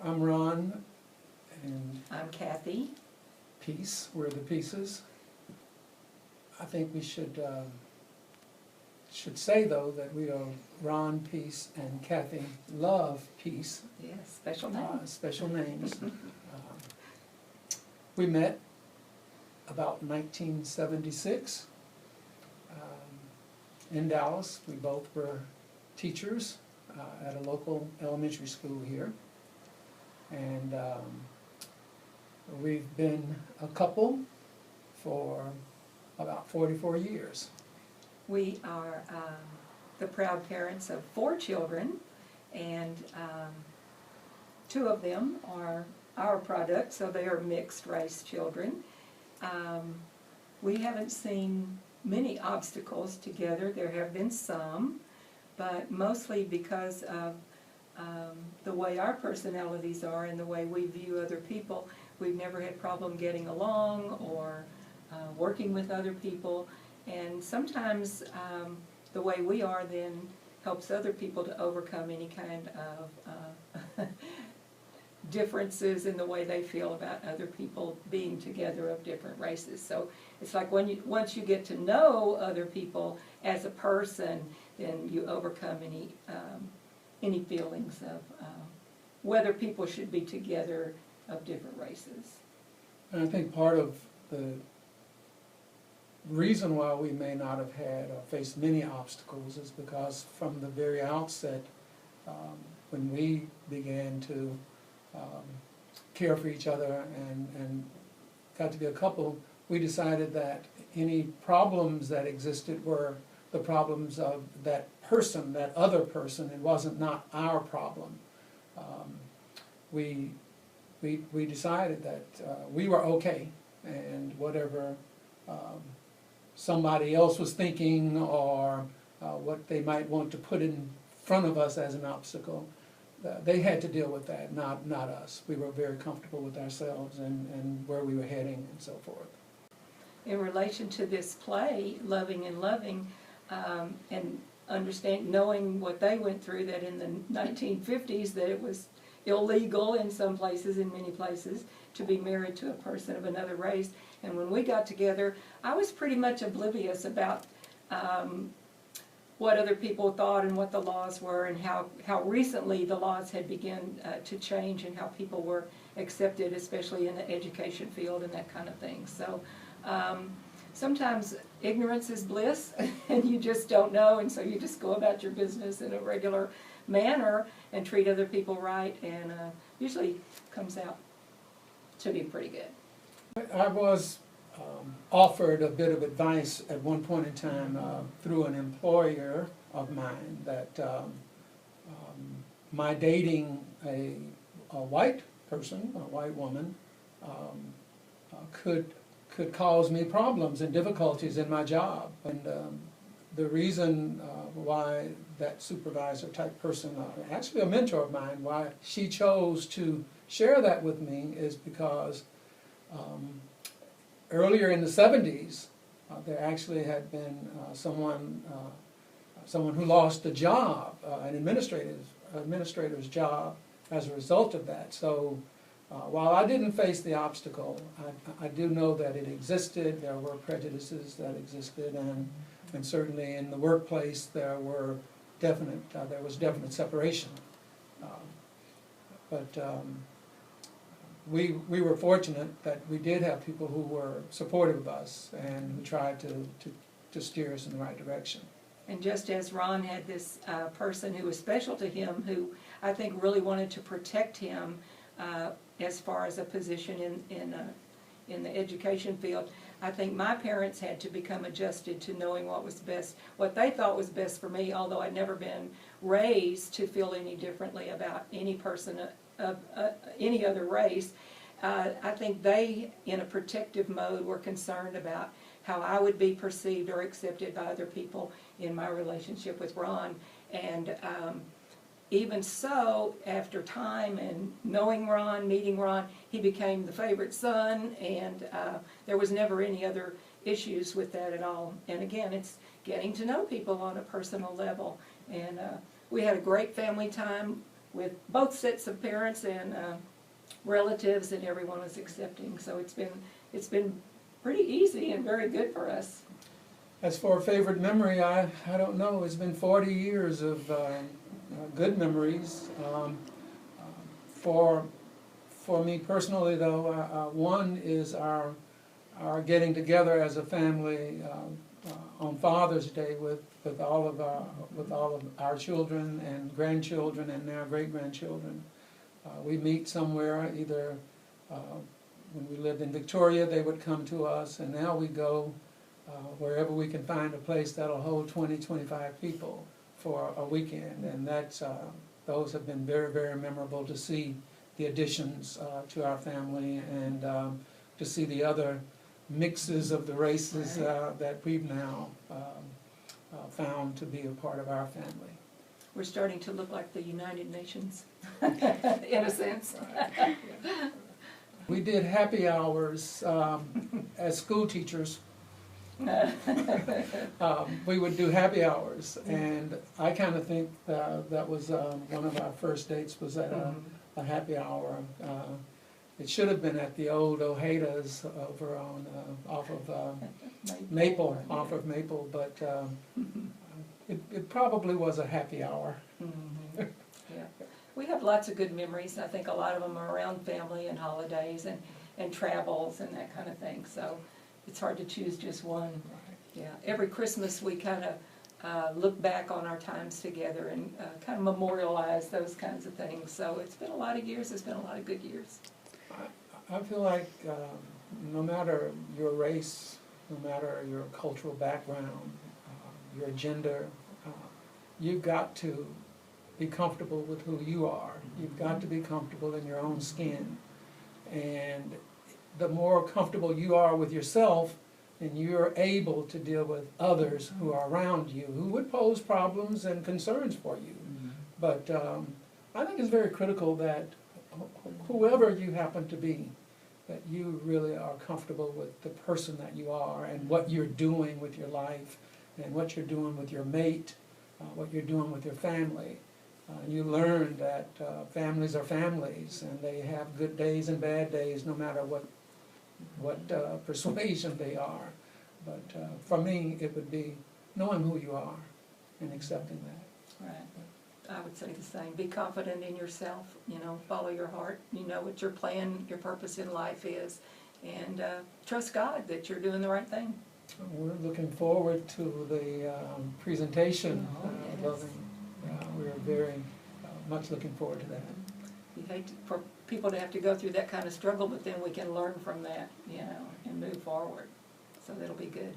I'm Ron, and I'm Cathy. peace, we're the pieces. I think we should say though that we are Ron, peace, and Cathy, love, peace. Yes, special name. Special names. We met about 1976 in Dallas. We both were teachers at a local elementary school here. And we've been a couple for about 44 years. We are the proud parents of 4 children, and 2 of them are our product, so they are mixed race children. We haven't seen many obstacles together. There have been some, but mostly because of the way our personalities are and the way we view other people. We've never had problem getting along or working with other people, and sometimes the way we are then helps other people to overcome any kind of differences in the way they feel about other people being together of different races. So it's like once you get to know other people as a person, then you overcome any feelings of whether people should be together of different races. And I think part of the reason why we may not have had or faced many obstacles is because from the very outset, when we began to care for each other and got to be a couple, we decided that any problems that existed were the problems of that person, that other person. It wasn't not our problem. We decided that we were okay, and whatever somebody else was thinking or what they might want to put in front of us as an obstacle, they had to deal with that, not us. We were very comfortable with ourselves and where we were heading and so forth. In relation to this play, Loving and Loving, and knowing what they went through, that in the 1950s that it was illegal in some places, in many places, to be married to a person of another race. And when we got together, I was pretty much oblivious about what other people thought and what the laws were, and how recently the laws had begun to change and how people were accepted, especially in the education field and that kind of thing. So sometimes ignorance is bliss, and you just don't know, and so you just go about your business in a regular manner and treat other people right, and usually comes out to be pretty good. I was offered a bit of advice at one point in time through an employer of mine that my dating a white person, a white woman, could cause me problems and difficulties in my job. And the reason why that supervisor type person, actually a mentor of mine, why she chose to share that with me is because earlier in the 70s, there actually had been someone who lost a job, an administrator's job, as a result of that. So while I didn't face the obstacle, I do know that it existed. There were prejudices that existed, and certainly in the workplace there was definite separation. We were fortunate that we did have people who were supportive of us and who tried to steer us in the right direction. And just as Ron had this person who was special to him, who I think really wanted to protect him as far as a position in the education field, I think my parents had to become adjusted to knowing what was best, what they thought was best for me, although I'd never been raised to feel any differently about any person of any other race. I think they, in a protective mode, were concerned about how I would be perceived or accepted by other people in my relationship with Ron. And even so, after time and knowing Ron, meeting Ron, he became the favorite son, and there was never any other issues with that at all. And again, it's getting to know people on a personal level. And we had a great family time with both sets of parents and relatives, and everyone was accepting. So it's been pretty easy and very good for us. As for a favorite memory, I don't know. It's been 40 years of good memories. For me personally, though, one is our getting together as a family on Father's Day with all of our children and grandchildren and now great-grandchildren. We meet somewhere, either when we lived in Victoria, they would come to us, and now we go wherever we can find a place that'll hold 20, 25 people for a weekend, and those have been very, very memorable to see the additions to our family, and to see the other mixes of the races that we've now found to be a part of our family. We're starting to look like the United Nations, in a sense. We did happy hours as school teachers. We would do happy hours, and I kind of think that was one of our first dates was at a happy hour. It should have been at the old Ojeda's over on off of Maple, but it probably was a happy hour. Yeah. We have lots of good memories. I think a lot of them are around family and holidays and travels and that kind of thing. So it's hard to choose just one. Yeah. Every Christmas we kind of look back on our times together and kind of memorialize those kinds of things. So it's been a lot of years. It's been a lot of good years. I feel like no matter your race, no matter your cultural background, your gender, you've got to be comfortable with who you are. You've got to be comfortable in your own skin. And the more comfortable you are with yourself, then you're able to deal with others who are around you, who would pose problems and concerns for you. But I think it's very critical that whoever you happen to be, that you really are comfortable with the person that you are and what you're doing with your life and what you're doing with your mate, what you're doing with your family. You learn that families are families, and they have good days and bad days no matter what persuasion they are. But for me, it would be knowing who you are and accepting that. Right. I would say the same. Be confident in yourself, follow your heart. You know what your plan, your purpose in life is, and trust God that you're doing the right thing. We're looking forward to the presentation. Yes. We're very much looking forward to that. You hate for people to have to go through that kind of struggle, but then we can learn from that, and move forward. So that'll be good.